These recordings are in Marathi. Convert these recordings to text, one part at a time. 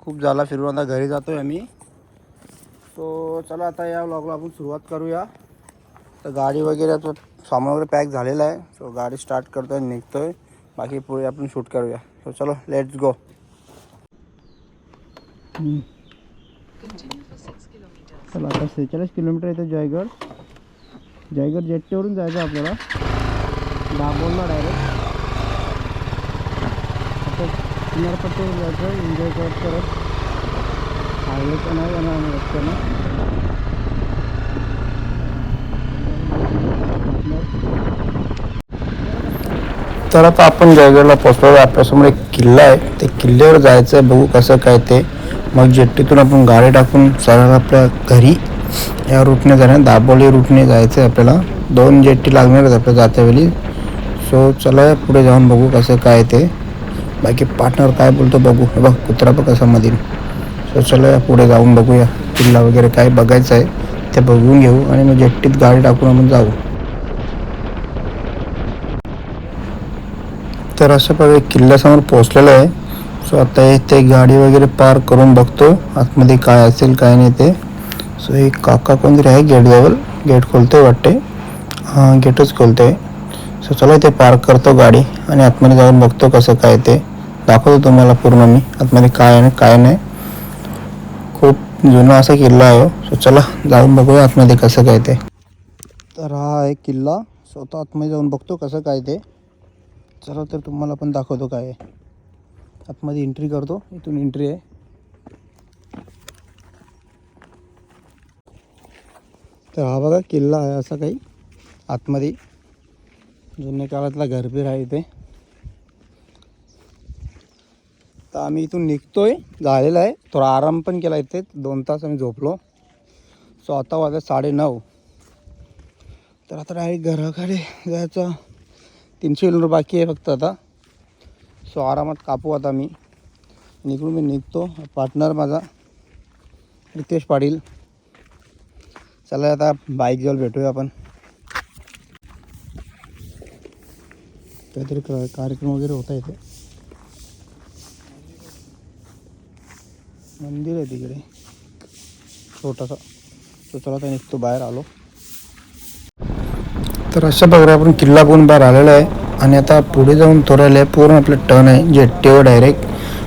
खूप झाला फिरून, आता घरी जातोय आम्ही. सो चला आता या व्लॉगला आपण सुरुवात करूया. तर गाडी वगैरे आता सामान वगैरे पॅक झालेलं आहे. सो गाडी स्टार्ट करतोय, निघतोय. बाकी पुढे आपण शूट करूया. सो चलो लेट्स गो. चला आता 46 किलोमीटर येतं जयगड. जयगड जेट्टीवरून जायचं आपल्याला दाभोळला डायरेक्ट. आता किनारपट्टीवर जायचं एन्जॉय करत करत. हायवेचं नाही जाणार आम्ही रस्त्यानं. तर आता आपण जयगडला पोहोचलो. आपल्यासमोर एक किल्ला आहे, ते किल्ल्यावर जायचं आहे. बघू कसं काय ते. मग जेट्टीतून आपण गाडी टाकून सरळ आपल्या घरी या रूटने जाणार. दाभोळी रूटने जायचं आहे आपल्याला. 2 जेट्टी लागणार आहेत आपल्या जात्यावेळी. सो चला पुढे जाऊन बघू कसं काय ते. बाकी पार्टनर काय बोलतो बघू. हे बघ कुत्रा बघ कसा मध्ये. सो चला पुढे जाऊन बघूया किल्ला वगैरे काय बघायचं आहे ते बघून घेऊ आणि मग जेट्टीत गाडी टाकून आपण जाऊ. तर असं बघा किल्ल्यासमोर पोहोचलेलं आहे. सो आता इथे गाडी वगैरे पार्क करून बघतो आतमध्ये काय असेल काय नाही ते. सो एक काका कोणतरी आहे गेटजवळ. गेट खोलतोय वाटते. हां गेटच खोलतोय. सो चला इथे पार्क करतो गाडी आणि आतमध्ये जाऊन बघतो कसं काय ते. दाखवतो तुम्हाला पूर्ण मी आतमध्ये काय आहे काय नाही. खूप जुना असा किल्ला आहे. सो चला जाऊन बघूया आतमध्ये कसं काय ते. तर हा आहे किल्ला. सो आता आतमध्ये जाऊन बघतो कसं काय ते. चला तर तुम्हाला पण दाखवतो काय आहे. आतमध्ये एंट्री करतो. इथून एंट्री आहे. तर हा बघा किल्ला आहे असा काही आतमध्ये. जुन्या काळातला घरबीर आहे इथे. तर आम्ही इथून निघतोय. झालेला आहे. थोडा आराम पण केला इथे. 2 तास आम्ही झोपलो. सो आता वाजता 9:30. तर आता डायरेक्ट घराकडे जायचं. 300 किलोमीटर बाकी आहे फक्त आता. सो आरामात कापू आता मी. निघून मी निघतो. पार्टनर माझा रितेश पाटील. चला आता बाईक जवळ भेटूया आपण. काहीतरी कार्यक्रम वगैरे होता इथे. मंदिर आहे तिकडे छोटासा. तो चला आता निघतो बाहेर आलो. तर अशा प्रकारे आपण किल्ला बघून बाहेर आलेला आहे. आणि आता पुढे जाऊन थोड्याला आहे पूर्ण आपलं टर्न आहे जेट्टीवर डायरेक्ट.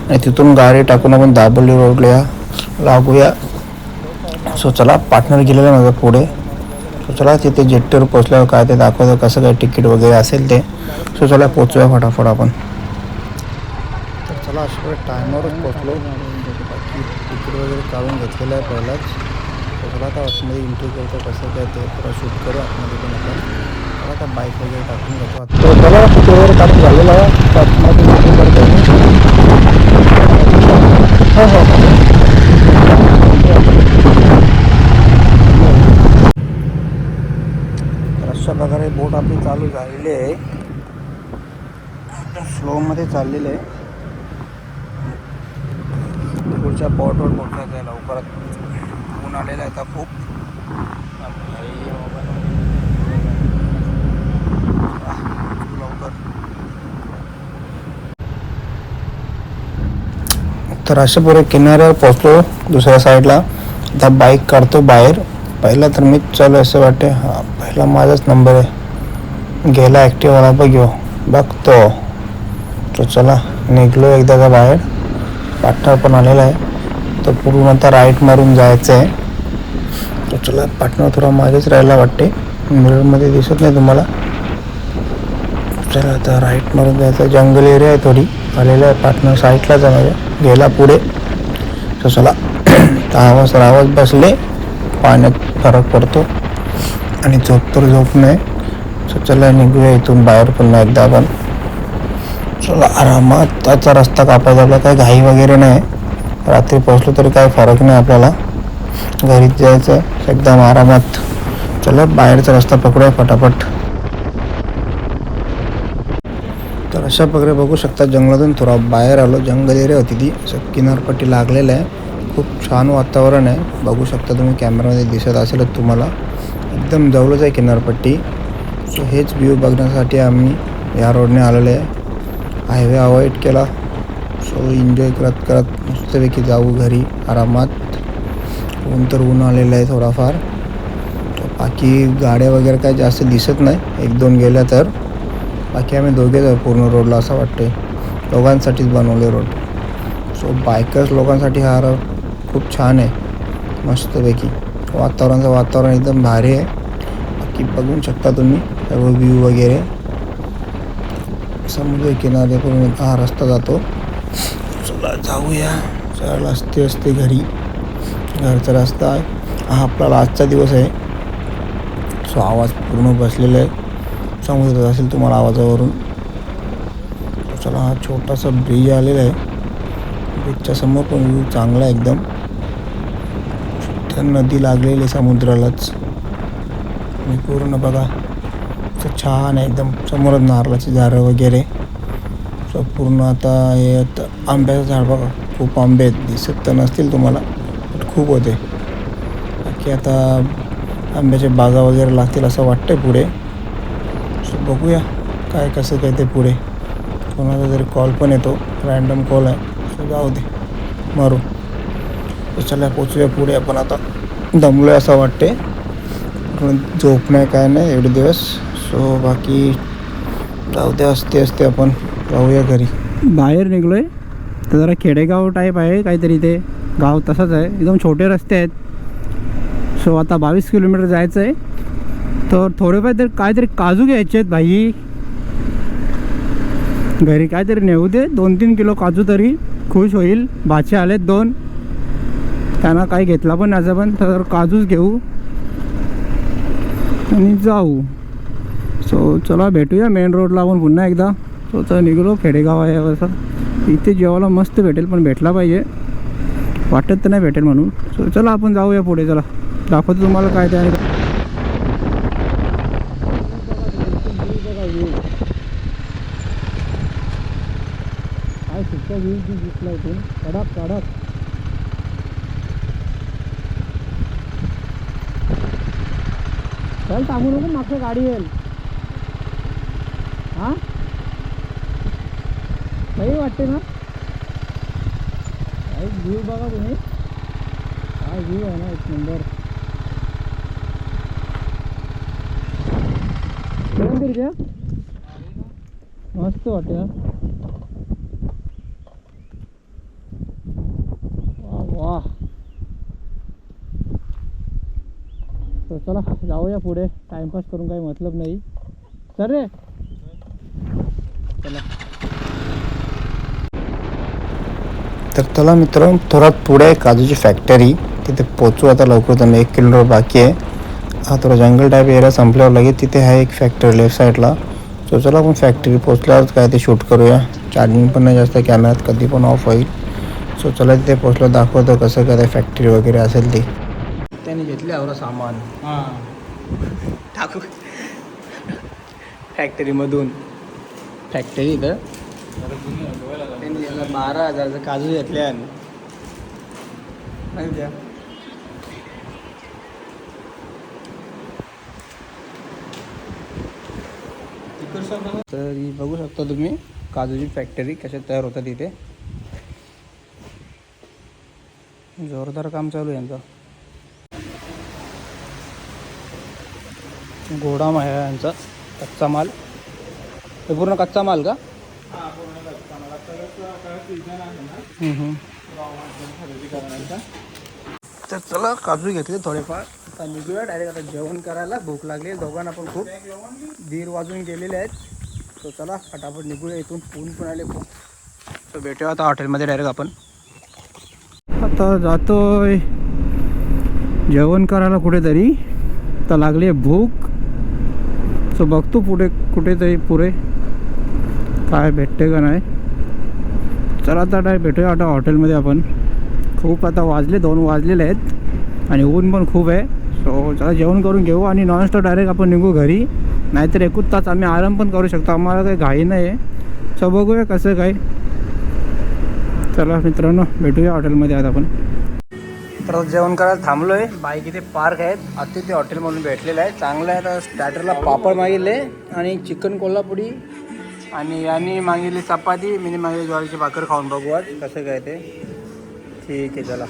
आणि तिथून गाडी टाकून आपण दाभोळी रोडला लागूया. सो चला पार्टनर गेलेला माझा पुढे. सो चला तिथे जेट्टीवर पोचल्यावर काय ते दाखवतं कसं काय तिकीट वगैरे असेल ते. सो चला पोचूया फटाफट आपण. तर चला अशा टायमावरच पोचलो. बाकी तिकीट वगैरे काढून घेतलेलं आहे पहिलाच. तर चला आता आतमध्ये एंट्री करतो कसं काय ते थोडा शूट करू आतमध्ये पण आपण. चला आता बाईक वगैरे टाकून घेतो. तर चला तिकीट वगैरे काढून झालेलं आहे. आतमध्ये एंट्री करतो हो हो. अशा प्रकारे बोट आपली चालू झालेली आहे. स्लोमध्ये चाललेलं आहे. पुढच्या पॉटवर पोहोचायचं आहे लवकरात. ऊन आलेलं आहे आता खूप. लवकर. तर अशा पुढे किनाऱ्यावर पोहोचलो दुसऱ्या साईडला. आता बाईक काढतो बाहेर. पहिला तर मीच चालू असं वाटते. हा पहिला माझाच नंबर आहे. गेला ॲक्टिवाला बघतो. तो चला निघलो एकदाचा बाहेर. पार्टनर पण आलेला आहे. तो पूर्ण आता राईट मारून जायचं आहे. तो चला पार्टनर थोडा मागेच राहायला वाटते. मिररमध्ये दिसत नाही तुम्हाला. चला आता राईट मारून जायचं. जंगल एरिया आहे थोडी. आलेला आहे पार्टनर साईडला जाणार गेला पुढे. तो चला आवाज बसले. पाण्यात फरक पडतो आणि झोप तर झोप नाही. सो चला निघूया इथून बाहेर पुन्हा एकदा आपण. चला आरामात. त्याचा रस्ता कापायचा आपला. काही घाई वगैरे नाही. रात्री पोहोचलो तरी काही फरक नाही आपल्याला. घरीच जायचं एकदम आरामात. चला बाहेरचा रस्ता पकडूया फटाफट. तर अशा प्रकारे बघू शकता जंगलातून थोडा बाहेर आलो. जंगल एरिया होती ती. असं किनारपट्टी लागलेलं आहे. खूप छान वातावरण आहे. बघू शकता तुम्ही कॅमेरामध्ये दिसत असेलच तुम्हाला. एकदम जवळच आहे किनारपट्टी. सो हेच व्ह्यू बघण्यासाठी आम्ही या रोडने आलेलो आहे. हायवे अवॉइड केला. सो एन्जॉय करत करत मस्तपैकी जाऊ घरी आरामात. ऊन तर ऊन आलेलं आहे थोडाफार. बाकी गाड्या वगैरे काही जास्त दिसत नाही, 1-2 गेल्या तर. बाकी आम्ही दोघेच आहे पूर्ण रोडला असं वाटते. दोघांसाठीच बनवले रोड. सो बायकर्स लोकांसाठी हा रोड खूप छान आहे, मस्तपैकी. वातावरण एकदम भारी आहे. बाकी बघू शकता तुम्ही सर्व व्ह्यू वगैरे. समुद्र किनारे पण हा रस्ता जातो. चला जाऊया. चला असते घरी. घरचा रस्ता आहे हा. आपला आजचा दिवस आहे. सो आवाज पूर्ण बसलेला आहे, समुद्रात असेल तुम्हाला आवाजावरून. चला हा छोटासा ब्रिज आलेला आहे. ब्रिजच्या समोर पण व्ह्यू चांगला आहे एकदम. नदी लागलेली समुद्रालाच. आणि पूर्ण बघा छान आहे एकदम. समोर नारळाची झाडं वगैरे. सो पूर्ण आता हे आंब्याचं झाड बघा, खूप आंबे आहेत. दिसत तर नसतील तुम्हाला बट खूप होते. बाकी आता आंब्याच्या बागा वगैरे लागतील असं वाटतं पुढे. सो बघूया काय कसं काय ते पुढे. कोणाचा तरी कॉल पण येतो, रँडम कॉल आहे. सो जाऊ दे, मारू. चला पोचूया पुढे आपण. आता दमलो आहे असं वाटते. झोप नाही काय नाही एवढे दिवस. सो बाकी जाऊ दे, असते आपण जाऊया घरी. बाहेर निघलो आहे तर जरा खेडेगाव टाईप आहे काहीतरी. ते गाव तसंच आहे, एकदम छोटे रस्ते आहेत. सो आता 22 किलोमीटर जायचं आहे. तर थोडेफार तरी काहीतरी काजू घ्यायचे आहेत भाई. घरी काहीतरी नेऊ दे, 2-3 किलो काजू तरी खुश होईल. भाचे आलेत 2, त्यांना काही घेतला पण याचा पण. तर काजूच घेऊ आणि जाऊ. सो चला भेटूया मेन रोडला आपण पुन्हा एकदा. सो तर निघलो. खेडेगाव आहे असं. इथे जेवायला मस्त भेटेल, पण भेटला पाहिजे. वाटत तर नाही भेटेल म्हणून. सो चला आपण जाऊया पुढे. चला दाखवतो तुम्हाला काय ते. काय सुद्धा व्ह्यू दिसला इथून. कडक चल सांगू नको, मागच्या गाडी येईल. हां काही वाटते ना. काय व्ह्यू बघा तुम्ही. काय व्ह्यू आहे ना, 1 नंबर. द्या मस्त वाटते. वा. तर चला जाऊया पुढे. टाइमपास करून काही मतलब नाही. सर रे चला. तर चला मित्रांनो, थोडा पुढे आहे काजूची फॅक्टरी. तिथे पोचू आता लवकर. त्यांना 1 किलोमीटर बाकी आहे. हा थोडा जंगल टाईप एरिया संपल्यावर लगेच तिथे आहे एक फॅक्टरी लेफ्ट साईडला. सो चला आपण फॅक्टरी पोचल्यावर काय ते शूट करूया. चार्जिंग पण नाही जास्त कॅमेऱ्यात, कधी पण ऑफ होईल. सो चला तिथे पोचलं दाखवतो कसं काय फॅक्टरी वगैरे असेल ती. त्यांनी घेतले आवरा सामान टाकू फॅक्टरीमधून. फॅक्टरी इथं त्यांनी 12,000चं काजू घेतले. आणि द्या तर ही बघू शकता तुम्ही काजूची फॅक्टरी कशा तयार होतात इथे. जोरदार काम चालू आहे यांचं. गोडाम आहे यांचा. कच्चा माल. हे पूर्ण कच्चा माल का? तर चला काजू घेतले थोडेफार. आता निघूया डायरेक्ट. आता जेवण करायला भूक लागली दोघांना पण खूप. 1:30 वाजून गेलेले आहेत. तो चला फटाफट निघूया इथून. ऊन पण आले खूप. तर भेटूया आता हॉटेलमध्ये डायरेक्ट आपण. आता जातोय जेवण करायला कुठेतरी. तर लागली आहे भूक. सो बघतो पुढे कुठेतरी पुढे काय भेटते का नाही. चला आता डायरेक्ट भेटूया आता हॉटेलमध्ये आपण. खूप आता वाजले 2 वाजलेले आहेत आणि ऊन पण खूप आहे. सो चला जेवण करून घेऊ आणि नॉनस्टॉप डायरेक्ट आपण निघू घरी. नाहीतर 1 तास आम्ही आराम पण करू शकतो. आम्हाला काही घाई नाही आहे. सो बघूया कसं काय. चला मित्रांनो भेटूया हॉटेलमध्ये आता आपण. तर जेवण करायला थांबलो आहे. बाईक इथे पार्क आहेत. आता ते हॉटेल म्हणून भेटलेलं आहे. चांगलं आहे. तर स्टार्टरला पापड मागितले आणि चिकन कोल्हापुरी आणि यांनी मागितली चपाती. मी मागितली ज्वारीची भाकर. खाऊन बघू आज कसं काय ते. ठीक आहे चला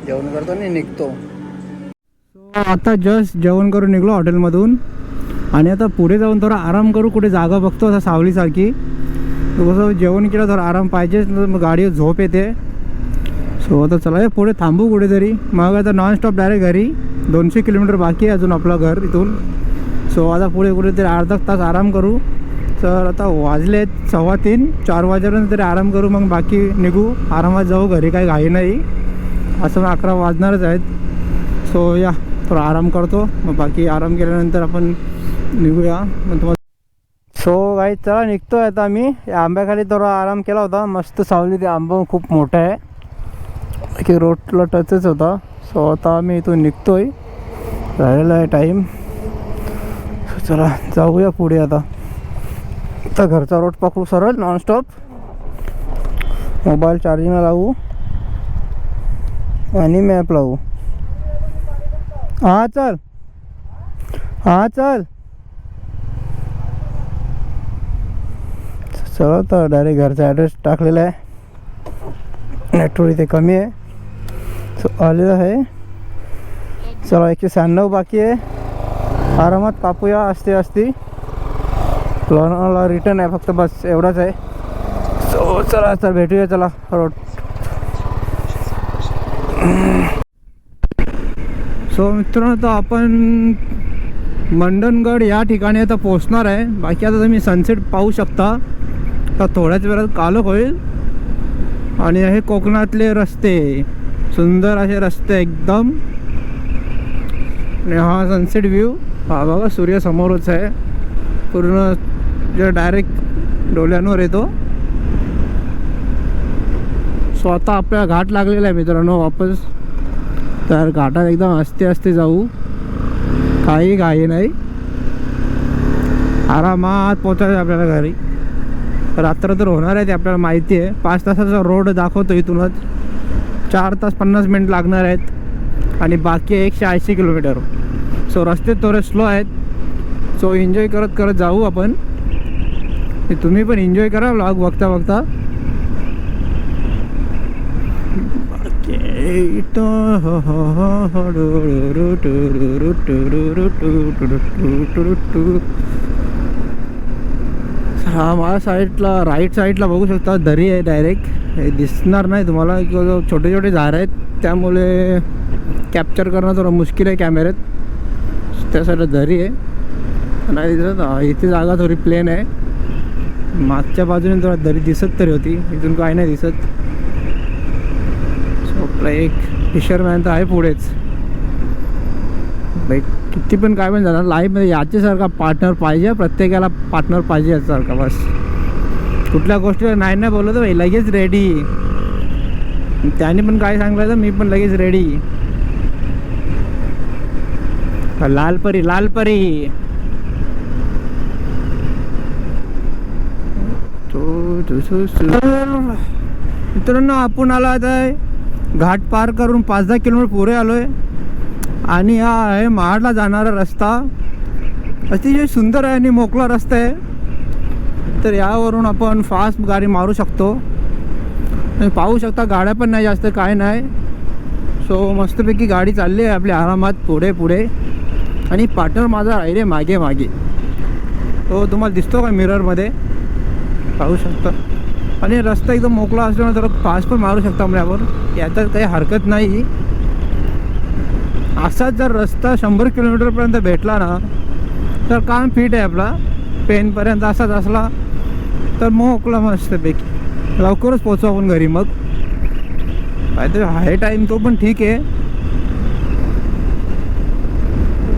जेवण करतो आणि निघतो. आता जस्ट जेवण करून निघलो हॉटेलमधून आणि आता पुढे जाऊन थोडा आराम करू. कुठे जागा बघतो असा सावलीसारखी. कसं जेवण केलं थोडं आराम पाहिजेच, मग गाडीवर झोप येते. सो आता चला पुढे थांबू कुठेतरी. मग आता नॉनस्टॉप डायरेक्ट घरी. 200 किलोमीटर बाकी आहे अजून आपलं घर इथून. सो आता पुढे कुठेतरी अर्धा तास आराम करू. तर आता वाजले 3:15, 4 वाजेपर्यंत तरी आराम करू. मग बाकी निघू, आरामात जाऊ घरी. काही घाई नाही, असं 11 वाजणारच आहेत. सो या थोडा आराम करतो, मग बाकी आराम केल्यानंतर आपण निघूया. मग तुम्हाला सो काही चला निघतो आहे आता आम्ही. या आंब्याखाली थोडा आराम केला होता, मस्त सावली. ते आंबा खूप मोठा आहे की रोडला टचच होता. सो आता आम्ही इथून निघतो आहे, राहिलेला आहे टाईम. चला जाऊया पुढे. आता घरचा रोड पकडू सरळ नॉनस्टॉप. मोबाईल चार्जिंगला लावू आणि मॅप लावू. हां चल, हां चल. चला तर डायरेक्ट घरचा ॲड्रेस टाकलेला आहे. नेटवर्क इथे कमी आहे. सो आलेलं आहे. चला 196 बाकी आहे. आरामात कापूया असते असते. लोणावळा रिटर्न आहे फक्त, बस एवढाच आहे. सो चला तर भेटूया. चला रोड. सो मित्रांनो आता आपण मंडणगड या ठिकाणी आता पोहोचणार आहे. बाकी आता तुम्ही सनसेट पाहू शकता. तर थोड्याच वेळात काळोख होईल. आणि हे कोकणातले रस्ते, सुंदर असे रस्ते एकदम. आणि हा सनसेट व्ह्यू. हा बघा सूर्य समोरच आहे पूर्ण, जे डायरेक्ट डोळ्यांवर येतो. सो आता आपल्याला घाट लागलेला आहे मित्रांनो वापस. तर घाटात एकदम आस्ते आस्ते जाऊ, काही घाई नाही. आरामात पोचायचं आपल्याला घरी. रात्र तर होणार आहे ते आपल्याला माहिती आहे. 5 तासाचा रोड दाखवतो इथूनच. 4 तास 50 मिनिट लागणार आहेत आणि बाकी 180 किलोमीटर. सो रस्ते थोडे स्लो आहेत. सो एन्जॉय करत करत जाऊ आपण. तुम्ही पण एन्जॉय करा व्लॉग बघता बघता. हा माझ्या साईडला राईट साईडला बघू शकता दरी आहे. डायरेक्ट हे दिसणार नाही तुम्हाला, छोटे छोटे झाड आहेत त्यामुळे कॅप्चर करणं थोडं मुश्किल आहे कॅमेऱ्यात. त्या साईडला दरी आहे. नाही दिसत. इथे जागा थोडी प्लेन आहे. मागच्या बाजूने थोडा दरी दिसत तरी होती, इथून काय नाही दिसत. सो आपला एक फिशरमॅन तर आहे पुढेच. बाईक किती पण काय पण झालं लाईफमध्ये याच्यासारखा पार्टनर पाहिजे. प्रत्येकाला पार्टनर पाहिजे याच्यासारखा. बस कुठल्या गोष्टीला नाही नाही बोललो तर भाई लगेच रेडी. त्याने पण काय सांगलं तर मी पण लगेच रेडी. लालपरी लालपरी. मित्रांनो आपण आलो आता घाट पार करून 5-10 किलोमीटर पुढे आलोय. आणि हा आहे महाडला जाणारा रस्ता. अतिशय सुंदर आहे आणि मोकळा रस्ता आहे. तर यावरून आपण फास्ट गाडी मारू शकतो. पाहू शकता गाड्या पण नाही जास्त, काय नाही. सो मस्तपैकी गाडी चालली आहे आपल्या आरामात पुढे पुढे. आणि पार्टनर माझा राहिले मागे मागे. तो तुम्हाला दिसतो का मिररमध्ये, पाहू शकता. आणि रस्ता एकदम मोकळा असल्यामुळे थोडं फास्ट पण मारू शकता आपल्यावर, याच्यात काही हरकत नाही. असाच जर रस्ता 100 किलोमीटरपर्यंत भेटला ना तर काम फिट आहे आपला. पेनपर्यंत असाच असला तर मोकळा मस्तपैकी लवकरच पोचू आपण घरी. मग काहीतरी आहे टाईम तो पण ठीक आहे.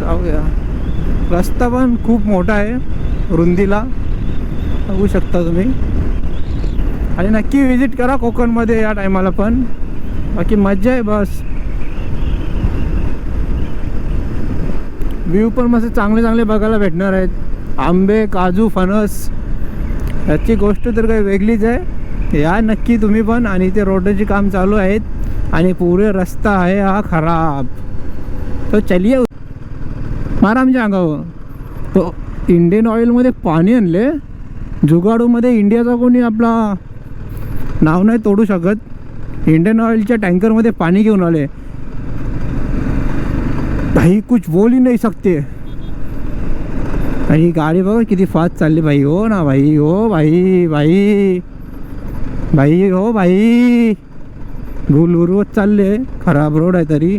जाऊया. रस्ता पण खूप मोठा आहे रुंदीला, बघू शकता तुम्ही. आणि नक्की विजिट करा कोकणमध्ये या टायमाला पण. बाकी मजा आहे बस. व्ह्यू पण मस्त चांगले चांगले बघायला भेटणार आहेत. आंबे, काजू, फणस याची गोष्ट तर काही वेगळीच आहे. या नक्की तुम्ही पण. आणि ते रोडचे काम चालू आहेत आणि पुरे रस्ता आहे हा खराब. तो चलिये मारा आमच्या अंगावर. तो इंडियन ऑइलमध्ये पाणी आणले. जुगाडूमध्ये इंडियाचा कोणी आपला नाव नाही तोडू शकत. इंडियन ऑइलच्या टँकरमध्ये पाणी घेऊन आले भाई, कुछ बोल ही नहीं सकते. आणि गाडी बघा किती फास्ट चालली भाई. हो ना भाई, हो भाई, भाई भाई, हो भाई, भूल उरवत चालले. खराब रोड आहे तरी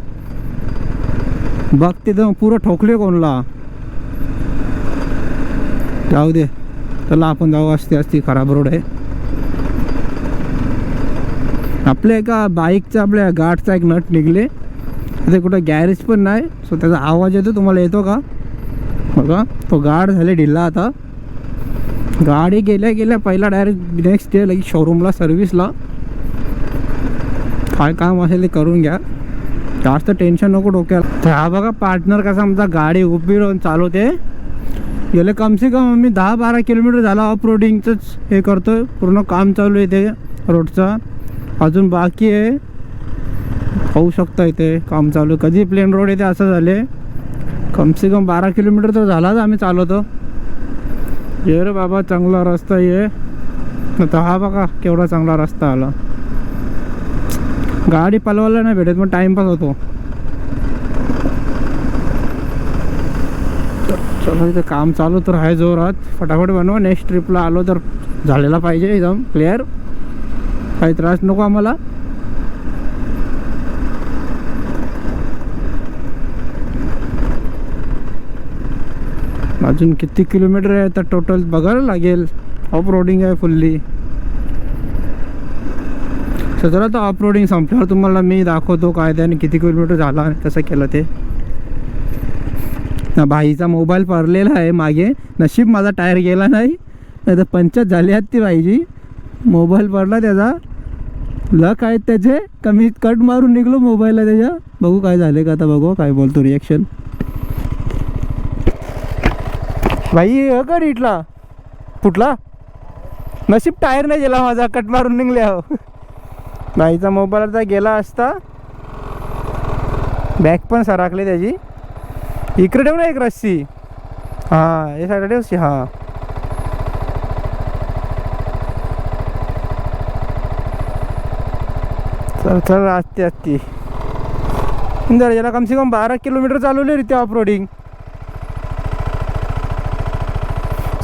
बघ तिथं पुरं ठोकले कोणला. जाऊ दे, चला आपण जाऊ. असते खराब रोड आहे. आपल्या एका बाईकचा आपल्या गाडचा एक नट निघले. ते कुठं गॅरेज पण नाही. सो त्याचा आवाज येतो, तुम्हाला येतो का बघा. तो गाड झाले ढिल्ला. आता गाडी गेल्या पहिला डायरेक्ट नेक्स्ट डे लगेच शोरूमला सर्व्हिसला. काय काम असेल ते करून घ्या, जास्त टेन्शन नको डोक्याला. तर हा बघा पार्टनर कसा आमचा गाडी उभी राहून चालवते. गेले कम से कम आम्ही 10-12 किलोमीटर झाला ऑफ रोडिंगचंच हे करतोय. पूर्ण काम चालू आहे ते रोडचा, अजून बाकी आहे. पाहू शकता इथे काम चालू आहे. कधी प्लेन रोड येते असं झाले. कम से कम 12 किलोमीटर तर झालाच आम्ही चालवतो. ये रे बाबा चांगला रस्ता ये. आता हा बघा केवढा चांगला रस्ता आला. गाडी पलवायला नाही भेटत, मग टाइमपास होतो. चलो इथं काम चालू तर आहे जोरात. फटाफट बनवा, नेक्स्ट ट्रिपला आलो तर झालेला पाहिजे एकदम क्लिअर. काही त्रास नको आम्हाला. अजून किती किलोमीटर आहे तर टोटल बघायला लागेल. ऑफ रोडिंग आहे फुल्ली. चला तर ऑफ रोडिंग संपल्यावर तुम्हाला मी दाखवतो काय ते आणि किती किलोमीटर झाला कसं केलं ते. भाईचा मोबाईल पडलेला आहे मागे. नशीब माझा टायर गेला नाही, नाही तर पंचायत झाली आहेत ती भाईची. मोबाईल पडला त्याचा. लक आहेत त्याचे. कमी कट मारून निघलो मोबाईलला त्याच्या. बघू काय झाले का आता. बघू काय बोलतो रिॲक्शन. भाई का इटला फुटला. नशीब टायर नाही गेला माझा, कट मारून निघले. हो भाईचा मोबाईल आता गेला असता. बॅग पण सरकली त्याची. इकडे ठेव ना एक रस्सी. हां हे साईड ठेवशी. हां चल आस्ते जरा याला कम से कम 12 किलोमीटर चालवले रे ते ऑफ रोडिंग.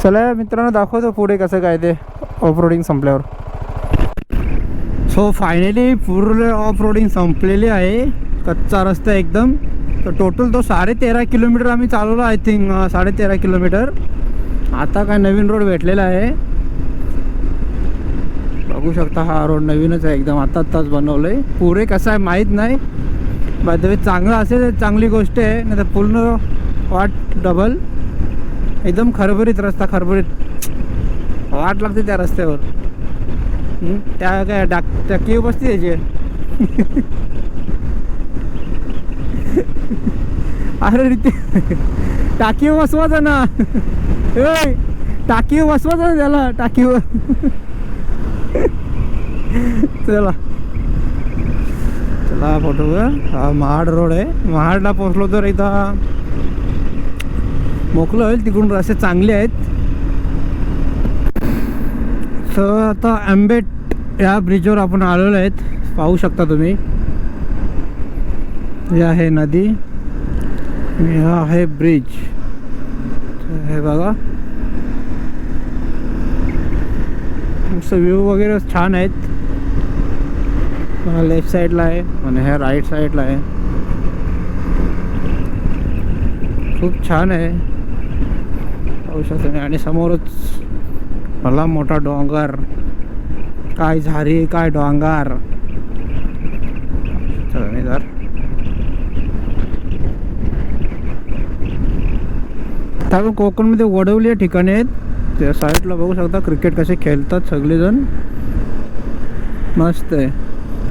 चला मित्रांनो दाखवतो पुढे कसं काय ते ऑफ रोडिंग संपल्यावर. सो फायनली पूर्ण ऑफ रोडिंग संपलेली आहे. कच्चा रस्ता एकदम. तर टोटल तो 13.5 किलोमीटर आम्ही चालवला. I think 13.5 kilometre. आता काय नवीन रोड भेटलेला आहे. बघू शकता हा रोड नवीनच आहे एकदम. आत्ताच बनवलं आहे. पुढे कसं आहे माहीत नाही. बाय द वे चांगलं असेल चांगली गोष्ट आहे, नाही तर पूर्ण वाट डबल. एकदम खरबरीत रस्ता. खरबरीत वाट लागते त्या रस्त्यावर. त्या काय टाकी बसते त्याची. अरे रीती टाकी बसवायचं ना. टाकी बसवायचं ना त्याला टाकीवर. चला चला फोटो. हा महाड रोड आहे. महाडला पोचलो तर इथं मोकळं होईल. तिकडून रस्ते चांगले आहेत. तर आता आंबेट या ब्रिजवर आपण आलेलो आहेत. पाहू शकता तुम्ही. हे आहे नदी, हा आहे ब्रिज. हे बघा व्ह्यू वगैरे छान आहेत. लेफ्ट साईडला आहे आणि ह्या राईट साईडला आहे. खूप छान आहे पाहू शकता. आणि समोरच भला मोठा डोंगर. काय झाडी काय डोंगर. जर आता कोकणमध्ये वडवली ठिकाणे आहेत. त्या साईडला बघू शकता क्रिकेट कसे खेळतात सगळेजण. मस्त आहे.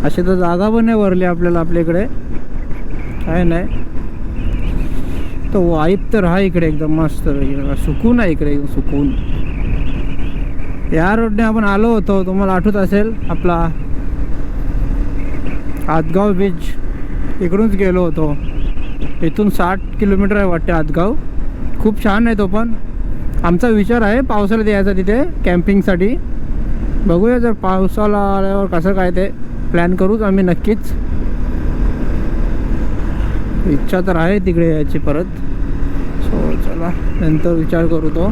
अशी तर जागा पण नाही भरली आपल्याला आपल्याकडे. काय नाही तो वाईब तर हा इकडे एकदम मस्त सुकून आहे इकडे. एकदम सुकून. या रोडने आपण आलो होतो, तुम्हाला आठवत असेल. आपला आदगाव बीच इकडूनच गेलो होतो. इथून 60 किलोमीटर आहे वाटते आदगाव. खूप छान आहे तो पण. आमचा विचार आहे पावसाळ्यात यायचा तिथे कॅम्पिंगसाठी. बघूया जर पावसाला आल्यावर कसं काय ते. प्लॅन करूच आम्ही नक्कीच. इच्छा तर आहे तिकडे यायची परत. सो चला नंतर विचार करू तो.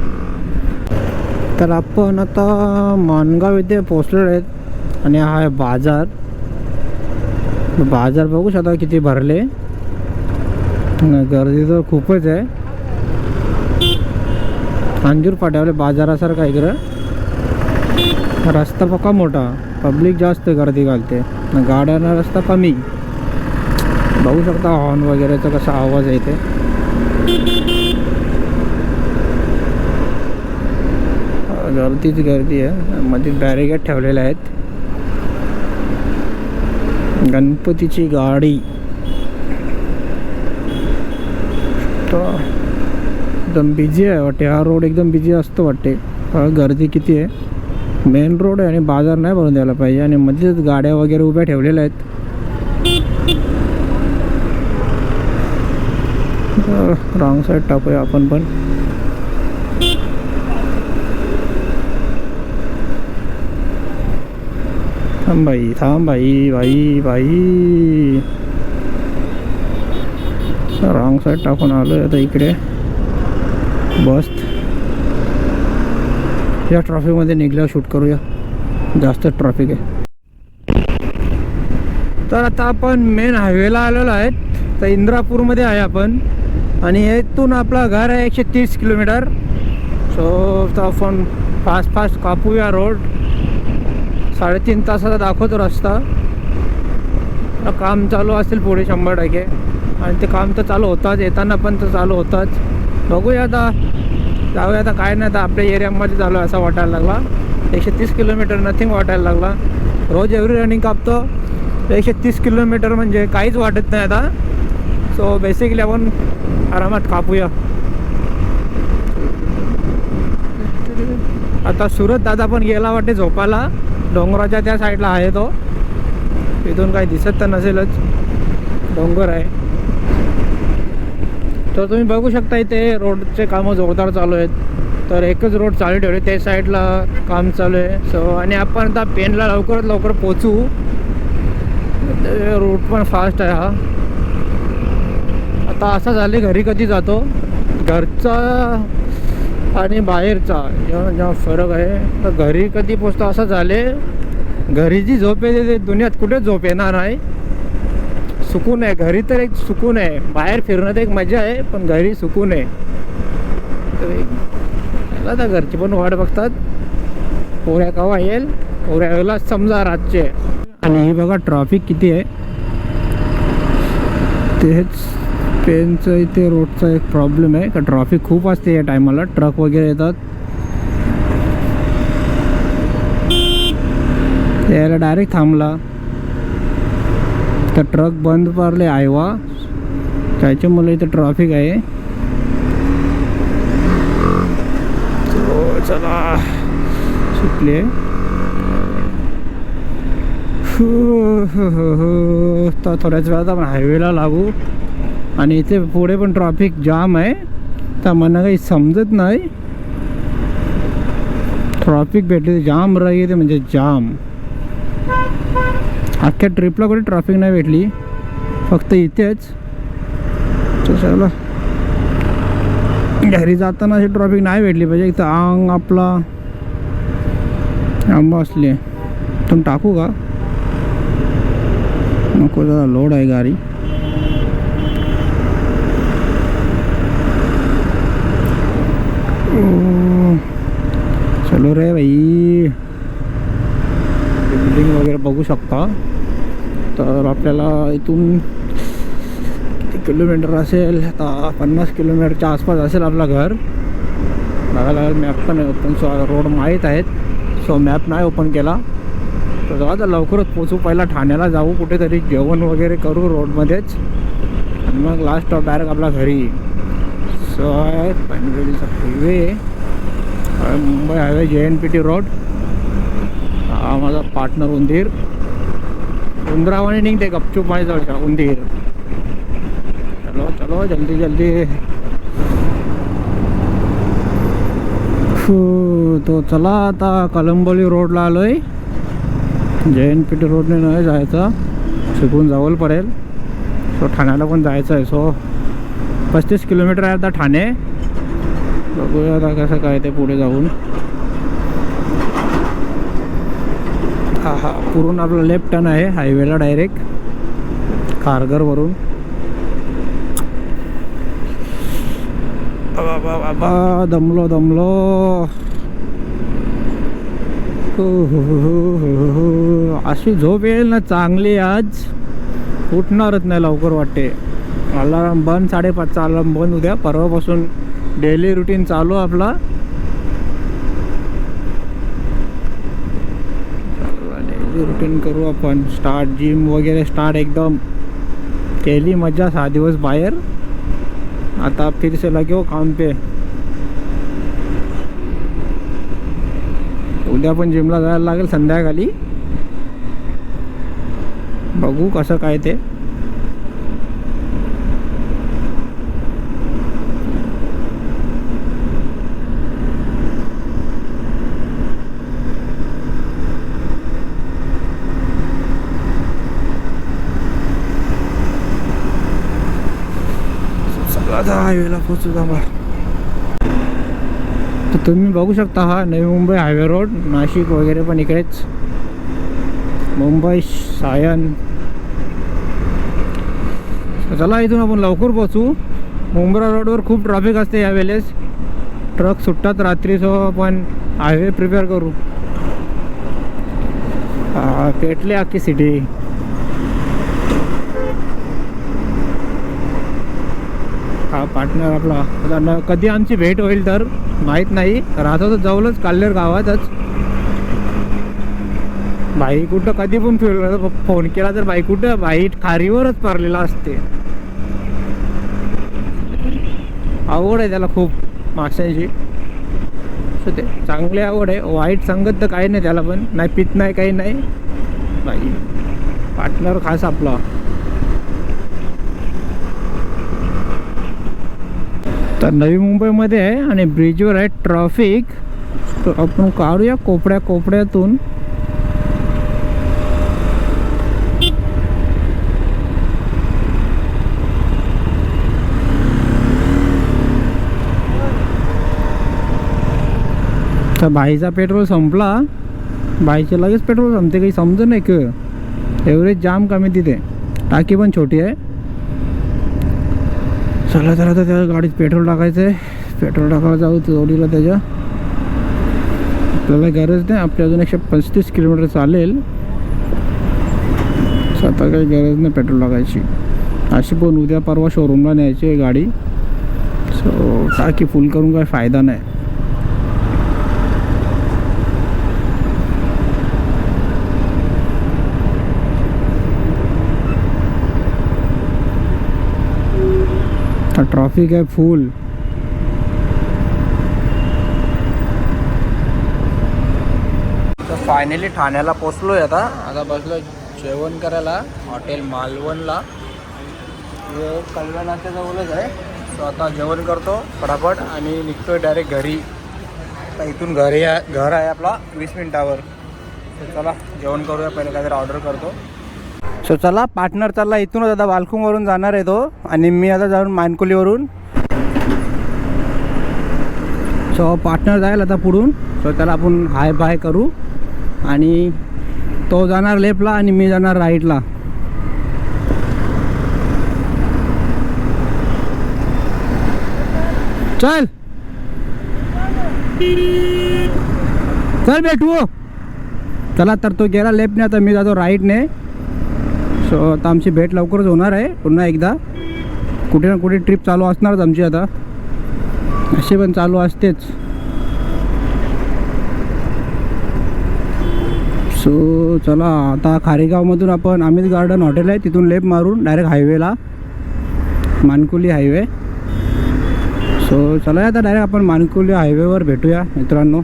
तर आपण आता माणगाव इथे पोचलेलो आहेत आणि हा आहे बाजार. बाजार बघू शकता किती भरले. गर्दी तर खूपच आहे. अंजूर फाट्यावर बाजारासारखा इकडं. रस्ता पक्का मोठा, पब्लिक जास्त गर्दी घालते, गाड्यांना रस्ता कमी. बघू शकता हॉर्न वगैरेचा कसा आवाज आहे ते. गर्दीच गर्दी आहे. मध्ये बॅरिकेड ठेवलेले आहेत. गणपतीची गाडी एकदम बिझी आहे वाटते. हा रोड एकदम बिझी असतो वाटते. गर्दी किती आहे. मेन रोड आहे आणि बाजार नाही भरून द्यायला पाहिजे. आणि मध्येच गाड्या वगैरे उभ्या ठेवलेल्या आहेत. रॉंग साईड टाकूया आपण पण. थांब भाई, थांब भाई, भाई भाई. रॉंग साईड टाकून आलो आता इकडे. बस या ट्रॉफिकमध्ये निघल्यावर शूट करूया. जास्त ट्रॉफिक आहे. तर आता आपण मेन हायवेला आलेलो आहेत. तर इंद्रापूरमध्ये आहे आपण. आणि इथून आपलं घर आहे 130 किलोमीटर. सो तर आपण फास्ट कापूया रोड. 3.5 तासाचा दाखवतो रस्ता. काम चालू असेल पुढे 100%. आणि ते काम तर चालू होताच, येताना पण तर चालू होताच. बघूया आता, जाऊया आता. काय नाही, आता आपल्या एरियामध्ये चालू आहे असं वाटायला लागला. 130 किलोमीटर नथिंग वाटायला लागला. रोज एव्हरी रनिंग कापतो. 130 किलोमीटर म्हणजे काहीच वाटत नाही आता. सो बेसिकली आपण आरामात कापूया. आता सुरत दादा पण गेला वाटते झोपाला. डोंगराच्या त्या साईडला आहे तो. इथून काही दिसत तर नसेलच, डोंगर आहे. तर तुम्ही बघू शकता इथे रोडचे कामं जोरदार चालू आहेत. तर एकच रोड चालू ठेवले, त्या साईडला काम चालू आहे. सो आणि आपण आता पेनला लवकरात लवकर पोचू. रूट पण फास्ट आहे हा. आता असं झाले, घरी कधी जातो, घरचा आणि बाहेरचा जेव्हा फरक आहे. तर घरी कधी पोचतो असं झाले. घरी जी झोप येते दुनियात कुठेच झोप येणार नाही. सुकून आहे घरी, तर एक सुकून आहे. बाहेर फिरण्यात एक मजा आहे, पण घरी सुकून आहे. तर आता घरची पण वाट बघतात पोऱ्या केव्हा येईल. पोऱ्या वेळेला समजा रातचे. आणि हे बघा ट्रॅफिक किती आहे. तेच पेनचं इथे रोडचा एक प्रॉब्लेम आहे का ट्रॅफिक खूप असते या टायमाला. ट्रक वगैरे येतात. यायला डायरेक्ट थांबला तर ट्रक बंद पडले आयवा. त्याच्यामुळे इथे ट्रॅफिक आहे. चला सुटले. तर थोड्याच वेळात आपण हायवेला लागू. आणि इथे पुढे पण ट्रॅफिक जाम आहे. तर मला काही समजत नाही. ट्रॅफिक भेटले जाम राहील म्हणजे जाम. अख्ख्या ट्रिपला कुठे ट्रॅफिक नाही भेटली, फक्त इथेच. चला घरी जाताना अशी ट्रॅफिक नाही भेटली पाहिजे. इथं अंग आपला आंबा असले तुम्ही टाकू का नको, जरा लोड आहे गाडी. चलो रे भाई. बिल्डिंग वगैरे बघू शकता. तर आपल्याला इथून किती किलोमीटर असेल, आता 50 किलोमीटरच्या आसपास असेल आपलं घर. बघायला लागेल. मॅप पण ओपन, रोड माहीत आहेत. सो मॅप नाही ओपन केला. तर जाऊ आता लवकरच पोचू. पहिला ठाण्याला जाऊ, कुठेतरी जेवण वगैरे करू रोडमध्येच. आणि मग लास्ट स्टॉप डायरेक्ट आपल्या घरी. सो आहे पनवेलचा highway, Mumbai highway, JNPT road. हा माझा पार्टनर उंदीर. उंदरावाने निघते गपचूप माझ्या जवळच्या उंदीर. चलो चलो जल्दी जल्दी. तो चला आता कलंबोली रोडला आलोय. JNPT रोडने नाही जायचा, शिकून जावं पडेल. सो ठाण्याला पण जायचं आहे. सो 35 किलोमीटर आहे आता ठाणे. बघूया आता कसं काय ते पुढे जाऊन. हा पुरून आपला लेफ्ट टर्न आहे हायवेला डायरेक्ट खारघरवरून. बाबा दमलो अशी झोप येईल ना चांगली, आज उठणारच नाही लवकर वाटते. अलार्म बंद, 5:30चा अलार्म बंद. उद्या परवापासून डेली रुटीन चालू आपला. डेली रुटीन करू आपण स्टार्ट. जिम वगैरे स्टार्ट एकदम केली मजा. 6 दिवस बाहेर, आता फिर से लगे हो काम पे. उद्या पण जिमला जायला लागेल संध्याकाळी. बघू कसं काय ते. हायवेला पोचू जावा. तर तुम्ही बघू शकता हा नवी मुंबई हायवे रोड. नाशिक वगैरे पण इकडेच. मुंबई सायन. चला इथून आपण लवकर पोचू. मुंब्रा रोडवर खूप ट्रॅफिक असते यावेळेस. ट्रक सुटतात रात्री. सो आपण हायवे प्रिपेअर करू. पेटले अख्खी सिटी. हा पार्टनर आपला. आता कधी आमची भेट होईल तर माहीत नाही. राहतो तर जवळच काल्लेर गावातच. बाई कुठं कधी पण फिरलं फोन केला तर बाई कुठं, बाई खारीवरच पडलेला असते. आवड आहे त्याला खूप माशांची. ते चांगली आवड आहे. वाईट सांगत तर काही नाही त्याला, पण नाही पित नाही काही नाही. बाई पार्टनर खास आपला. तर नवी मुंबईमध्ये आहे आणि ब्रिजवर आहे ट्रॅफिक. तर आपण काढूया कोपऱ्यातून. तर बाईचा पेट्रोल संपला. बाईचे लगेच पेट्रोल संपते, काही समजत नाही की. एव्हरेज जाम कमी तिथे. टाकी पण छोटी आहे. चला तर आता त्या गाडीत पेट्रोल टाकायचं आहे. पेट्रोल टाकायला जाऊ जोडीला त्याच्या. आपल्याला गरज नाही, आपली अजून 135 किलोमीटर चालेल. आता काही गरज नाही पेट्रोल टाकायची. अशी पण उद्या परवा शोरूमला न्यायची आहे गाडी. सो टाकी फुल करून काही फायदा नाही. ट्रॅफिक आहे फुल. तर फायनली ठाण्याला पोचलोय. आता बसलो जेवण करायला हॉटेल मालवणला. कल्याणाच्या जवळच आहे. तो आता जेवण करतो फटाफट आणि निघतोय डायरेक्ट घरी. आता इथून घर आहे आपला 20 मिनिटावर. तर चला जेवण करूया. पहिले काहीतरी ऑर्डर करतो. सो चला पार्टनर चालला इथूनच. आता वालखुंगवरून जाणार आहे तो आणि मी आता जाऊन मानकुलीवरून. सो पार्टनर जाईल आता पुढून. सो त्याला आपण हाय बाय करू आणि तो जाणार लेफ्टला आणि मी जाणार राईटला. चल चल भेटू. चला तर तो गेला लेफ्टने, आता मी जातो राईटने. सो आता आमची भेट लवकरच होणार आहे पुन्हा एकदा. कुठे ना कुठे ट्रिप चालू असणारच आमची आता. अशी पण चालू असतेच. सो चला आता खारेगावमधून आपण अमित गार्डन हॉटेल आहे तिथून लेफ्ट मारून डायरेक्ट हायवेला मानकुली हायवे. सो चला आता डायरेक्ट आपण मानकुली हायवेवर भेटूया मित्रांनो.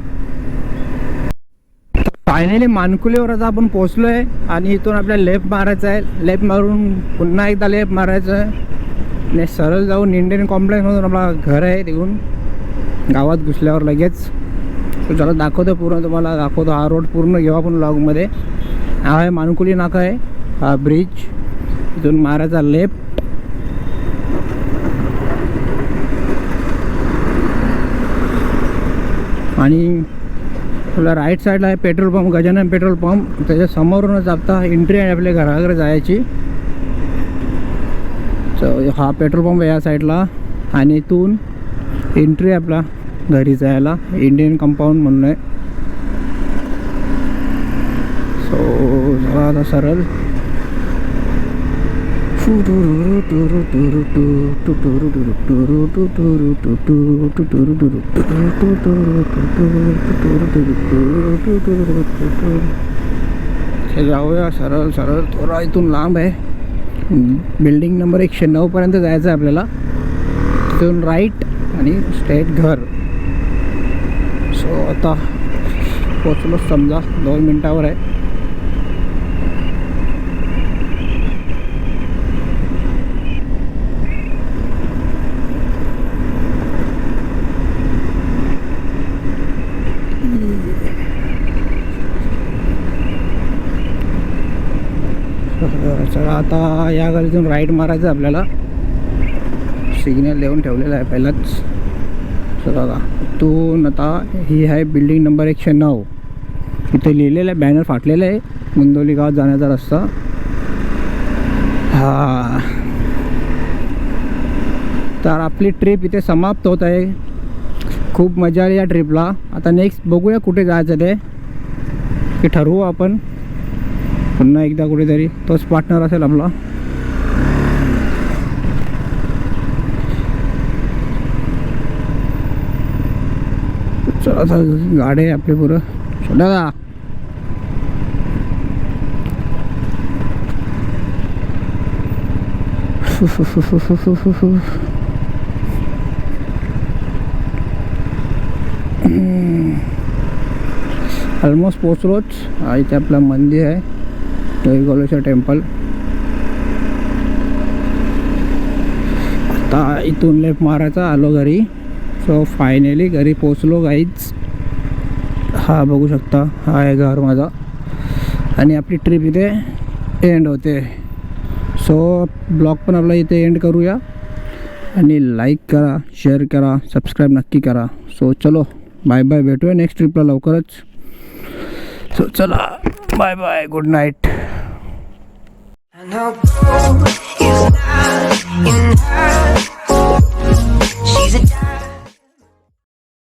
फायनली मानकुलीवर आता आपण पोचलो आहे आणि इथून आपल्याला लेफ्ट मारायचं आहे. लेफ्ट मारून पुन्हा एकदा लेफ्ट मारायचं आहे आणि सरळ जाऊन इंडियन कॉम्प्लेक्समधून आपला घर आहे तिथून गावात घुसल्यावर लगेच. सो चला दाखवतो पूर्ण तुम्हाला. दाखवतो हा रोड पूर्ण घेऊ आपण व्लॉगमध्ये. हा आहे मानुकुली नाका आहे, हा ब्रिज. इथून मारायचा लेफ्ट. आणि आपला राईट साईडला आहे petrol pump, Gajanan petrol pump. त्याच्या समोरूनच आता एंट्री आहे आपल्या घराकडे जायची. हा पेट्रोल पंप आहे या साईडला आणि इथून एंट्री आपला घरी जायला. इंडियन कंपाऊंड म्हणून आहे. सो जरा आता सरळ जाऊया सरळ सरळ. थोडा इथून लांब आहे. बिल्डिंग नंबर 109 पर्यंत जायचं आहे आपल्याला. तिथून राईट आणि स्ट्रेट घर. सो आता पोचलो समजा, 2 मिनटावर आहे. चला आता या गलीतून राईट मारायचं आपल्याला. सिग्नल देऊन ठेवलेला आहे पहिलाच. सो बघा इथून आता ही आहे बिल्डिंग नंबर 109. इथे लिहिलेलं आहे, बॅनर फाटलेलं आहे, मुंदोली गावात जाण्याचा रस्ता. हा तर आपली ट्रिप इथे समाप्त होत आहे. खूप मजा आली या ट्रिपला. आता नेक्स्ट बघूया कुठे जायचं ते, की ठरवू आपण पुन्हा एकदा कुठेतरी. तोच पार्टनर असेल आपला. चला आता गाडी आहे आपली पुरं. चला ऑलमोस्ट पोचलोच. इथे आपलं मंदिर आहे, दहीगोलेश्वर टेम्पल. आता इथून लेफ्ट मारायचा. आलो घरी. सो फायनली घरी पोचलो गाईज. हा बघू शकता, हा आहे घर माझा. आणि आपली ट्रिप इथे एंड होते. सो ब्लॉग पण आपला इथे एंड करूया. आणि लाईक करा, शेअर करा, सबस्क्राईब नक्की करा. सो चलो बाय बाय, भेटूया नेक्स्ट ट्रिपला लवकरच. सो चला bye bye, good night. I know you're not